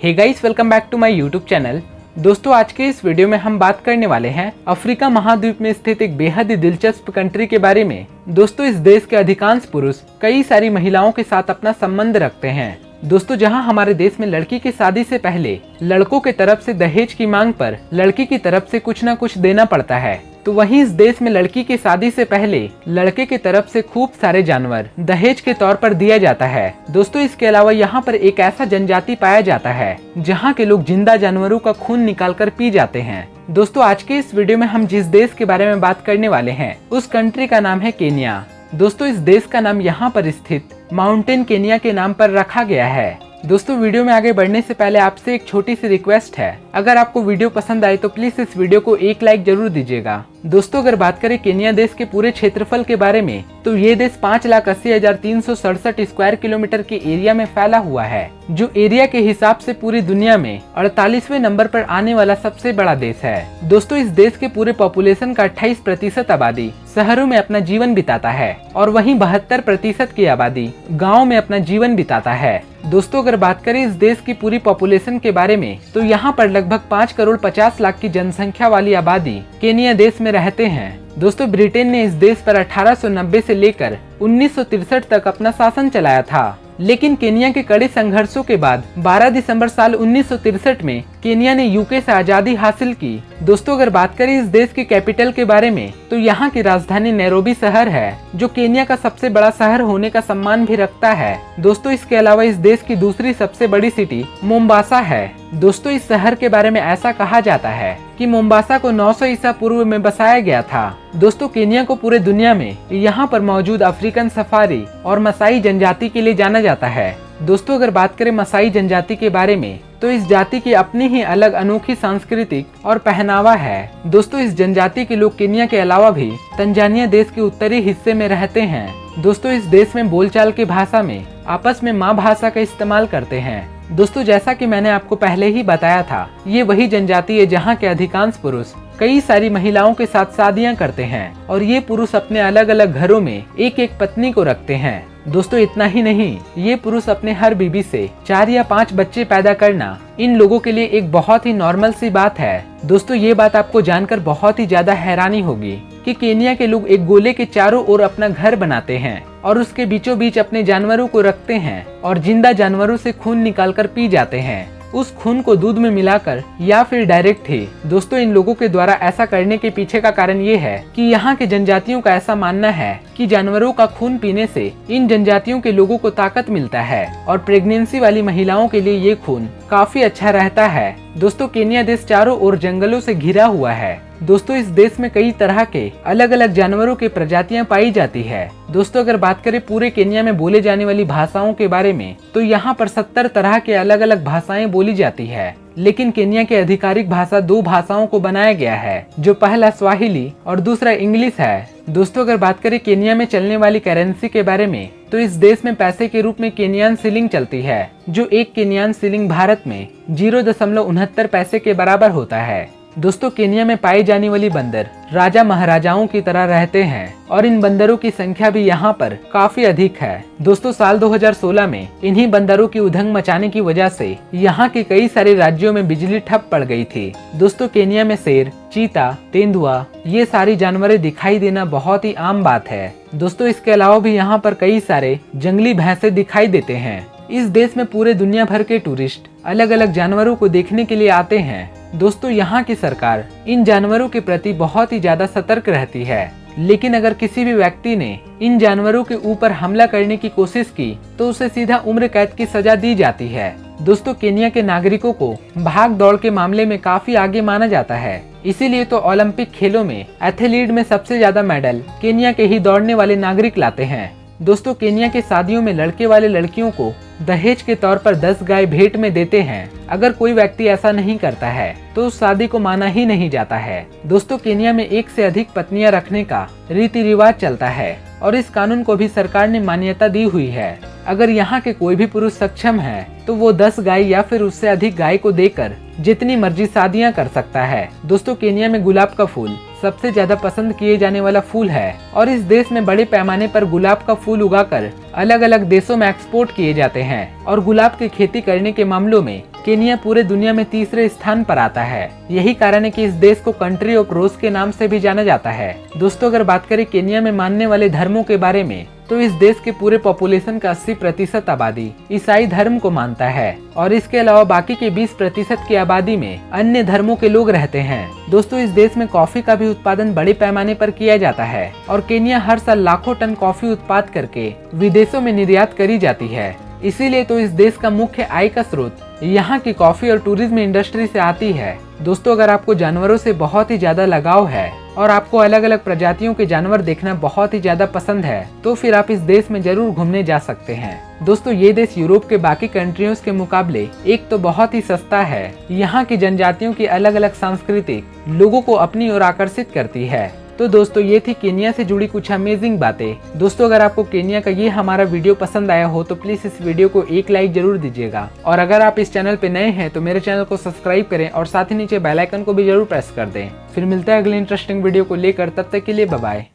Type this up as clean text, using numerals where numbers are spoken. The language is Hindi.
Hey guys, welcome back to my YouTube channel. दोस्तों, आज के इस वीडियो में हम बात करने वाले हैं अफ्रीका महाद्वीप में स्थित एक बेहद ही दिलचस्प कंट्री के बारे में। दोस्तों, इस देश के अधिकांश पुरुष कई सारी महिलाओं के साथ अपना संबंध रखते हैं। दोस्तों, जहां हमारे देश में लड़की की शादी से पहले लड़कों की तरफ से दहेज की मांग पर लड़की की तरफ से कुछ न कुछ देना पड़ता है, तो वहीं इस देश में लड़की की शादी से पहले लड़के की तरफ से खूब सारे जानवर दहेज के तौर पर दिया जाता है। दोस्तों, इसके अलावा यहाँ पर एक ऐसा जनजाति पाया जाता है जहाँ के लोग जिंदा जानवरों का खून निकालकर पी जाते हैं। दोस्तों, आज के इस वीडियो में हम जिस देश के बारे में बात करने वाले हैं उस कंट्री का नाम है केन्या। दोस्तों, इस देश का नाम यहाँ पर स्थित माउंटेन केन्या के नाम पर रखा गया है। दोस्तों, वीडियो में आगे बढ़ने से पहले आपसे एक छोटी सी रिक्वेस्ट है, अगर आपको वीडियो पसंद आए तो प्लीज इस वीडियो को एक लाइक जरूर दीजिएगा। दोस्तों, अगर बात करें केन्या देश के पूरे क्षेत्रफल के बारे में तो ये देश 5,80,367 स्क्वायर किलोमीटर के एरिया में फैला हुआ है, जो एरिया के हिसाब से पूरी दुनिया में 48वें नंबर पर आने वाला सबसे बड़ा देश है। दोस्तों, इस देश के पूरे पॉपुलेशन का 28% आबादी शहरों में अपना जीवन बिताता है और वहीं 72% की आबादी गाँव में अपना जीवन बिताता है। दोस्तों, अगर बात करें इस देश की पूरी पॉपुलेशन के बारे में तो यहाँ पर लगभग 5,50,00,000 की जनसंख्या वाली आबादी केन्या देश में रहते हैं। दोस्तों, ब्रिटेन ने इस देश पर 1890 से लेकर 1963 तक अपना शासन चलाया था, लेकिन केन्या के कड़े संघर्षों के बाद 12 दिसंबर साल 1963 में केन्या ने यूके से आजादी हासिल की। दोस्तों, अगर बात करें इस देश के कैपिटल के बारे में तो यहाँ की राजधानी नैरोबी शहर है, जो केन्या का सबसे बड़ा शहर होने का सम्मान भी रखता है। दोस्तों, इसके अलावा इस देश की दूसरी सबसे बड़ी सिटी मोम्बासा है। दोस्तों, इस शहर के बारे में ऐसा कहा जाता है कि मोम्बासा को 900 ईसा पूर्व में बसाया गया था। दोस्तों, केन्या को पूरे दुनिया में यहाँ पर मौजूद अफ्रीकन सफारी और मसाई जनजाति के लिए जाना जाता है। दोस्तों, अगर बात करें मसाई जनजाति के बारे में तो इस जाति की अपनी ही अलग अनोखी सांस्कृतिक और पहनावा है। दोस्तों, इस जनजाति के लोग केन्या के अलावा भी तंजानिया देश के उत्तरी हिस्से में रहते हैं। दोस्तों, इस देश में बोलचाल की भाषा में आपस में माँ भाषा का इस्तेमाल करते हैं। दोस्तों, जैसा कि मैंने आपको पहले ही बताया था, ये वही जनजाति है जहाँ के अधिकांश पुरुष कई सारी महिलाओं के साथ शादियां करते हैं और ये पुरुष अपने अलग अलग घरों में एक एक पत्नी को रखते हैं। दोस्तों, इतना ही नहीं, ये पुरुष अपने हर बीबी से 4 या 5 बच्चे पैदा करना इन लोगों के लिए एक बहुत ही नॉर्मल सी बात है। दोस्तों, ये बात आपको जानकर बहुत ही ज्यादा हैरानी होगी कि केन्या के लोग एक गोले के चारों ओर अपना घर बनाते हैं और उसके बीचों बीच अपने जानवरों को रखते हैं और जिंदा जानवरों से खून निकालकर पी जाते हैं, उस खून को दूध में मिलाकर या फिर डायरेक्ट ही। दोस्तों, इन लोगों के द्वारा ऐसा करने के पीछे का कारण ये है कि यहाँ के जनजातियों का ऐसा मानना है कि जानवरों का खून पीने से इन जनजातियों के लोगों को ताकत मिलता है और प्रेगनेंसी वाली महिलाओं के लिए ये खून काफी अच्छा रहता है। दोस्तों, केन्या देश चारों ओर जंगलों से घिरा हुआ है। दोस्तों, इस देश में कई तरह के अलग अलग जानवरों की प्रजातियां पाई जाती है। दोस्तों, अगर बात करें पूरे केन्या में बोले जाने वाली भाषाओं के बारे में तो यहाँ पर 70 तरह के अलग अलग भाषाएं बोली जाती है, लेकिन केन्या की आधिकारिक भाषा 2 भाषाओं को बनाया गया है, जो पहला स्वाहिली और दूसरा इंग्लिश है। दोस्तों, अगर बात करें केन्या में चलने वाली करेंसी के बारे में तो इस देश में पैसे के रूप में केन्यान शिलिंग चलती है, जो एक केन्यान शिलिंग भारत में 0.69 पैसे के बराबर होता है। दोस्तों, केन्या में पाई जाने वाली बंदर राजा महाराजाओं की तरह रहते हैं और इन बंदरों की संख्या भी यहाँ पर काफी अधिक है। दोस्तों, साल 2016 में इन्हीं बंदरों की उधंग मचाने की वजह से यहाँ के कई सारे राज्यों में बिजली ठप पड़ गई थी। दोस्तों, केन्या में शेर, चीता, तेंदुआ ये सारी जानवरें दिखाई देना बहुत ही आम बात है। दोस्तों, इसके अलावा भी यहाँ पर कई सारे जंगली भैंसे दिखाई देते हैं। इस देश में पूरे दुनिया भर के टूरिस्ट अलग अलग जानवरों को देखने के लिए आते हैं। दोस्तों, यहाँ की सरकार इन जानवरों के प्रति बहुत ही ज्यादा सतर्क रहती है, लेकिन अगर किसी भी व्यक्ति ने इन जानवरों के ऊपर हमला करने की कोशिश की तो उसे सीधा उम्र कैद की सजा दी जाती है। दोस्तों, केन्या के नागरिकों को भाग दौड़ के मामले में काफी आगे माना जाता है, इसीलिए तो ओलंपिक खेलों में एथलीट में सबसे ज्यादा मेडल केन्या के ही दौड़ने वाले नागरिक लाते हैं। दोस्तों, केन्या के शादियों में लड़के वाले लड़कियों को दहेज के तौर पर 10 गाय भेंट में देते हैं। अगर कोई व्यक्ति ऐसा नहीं करता है तो उस शादी को माना ही नहीं जाता है। दोस्तों, केन्या में 1 से अधिक पत्नियां रखने का रीति रिवाज चलता है और इस कानून को भी सरकार ने मान्यता दी हुई है। अगर यहाँ के कोई भी पुरुष सक्षम है तो वो 10 गाय या फिर उससे अधिक गाय को देकर जितनी मर्जी शादियां कर सकता है। दोस्तों, केन्या में गुलाब का फूल सबसे ज्यादा पसंद किए जाने वाला फूल है और इस देश में बड़े पैमाने पर गुलाब का फूल उगाकर अलग अलग देशों में एक्सपोर्ट किए जाते हैं और गुलाब की खेती करने के मामलों में केनिया पूरे दुनिया में तीसरे स्थान पर आता है। यही कारण है कि इस देश को कंट्री ऑफ रोज के नाम से भी जाना जाता है। दोस्तों अगर बात करें केनिया में मानने वाले धर्मों के बारे में, तो इस देश के पूरे पॉपुलेशन का 80% आबादी ईसाई धर्म को मानता है और इसके अलावा बाकी के 20% की आबादी में अन्य धर्मों के लोग रहते हैं। दोस्तों इस देश में कॉफी का भी उत्पादन बड़े पैमाने पर किया जाता है और केनिया हर साल लाखों टन कॉफी उत्पाद करके विदेशों में निर्यात करी जाती है। इसीलिए तो इस देश का मुख्य आय का स्रोत यहाँ की कॉफी और टूरिज्म इंडस्ट्री से आती है। दोस्तों अगर आपको जानवरों से बहुत ही ज्यादा लगाव है और आपको अलग अलग प्रजातियों के जानवर देखना बहुत ही ज्यादा पसंद है, तो फिर आप इस देश में जरूर घूमने जा सकते हैं। दोस्तों ये देश यूरोप के बाकी कंट्रियों के मुकाबले एक तो बहुत ही सस्ता है, यहाँ की जनजातियों की अलग अलग संस्कृति लोगों को अपनी ओर आकर्षित करती है। तो दोस्तों ये थी केनिया से जुड़ी कुछ अमेजिंग बातें। दोस्तों अगर आपको केनिया का ये हमारा वीडियो पसंद आया हो तो प्लीज इस वीडियो को एक लाइक जरूर दीजिएगा और अगर आप इस चैनल पे नए हैं तो मेरे चैनल को सब्सक्राइब करें और साथ ही नीचे बेल आइकन को भी जरूर प्रेस कर दें। फिर मिलता है अगले इंटरेस्टिंग वीडियो को लेकर, तब तक के लिए बाय बाय।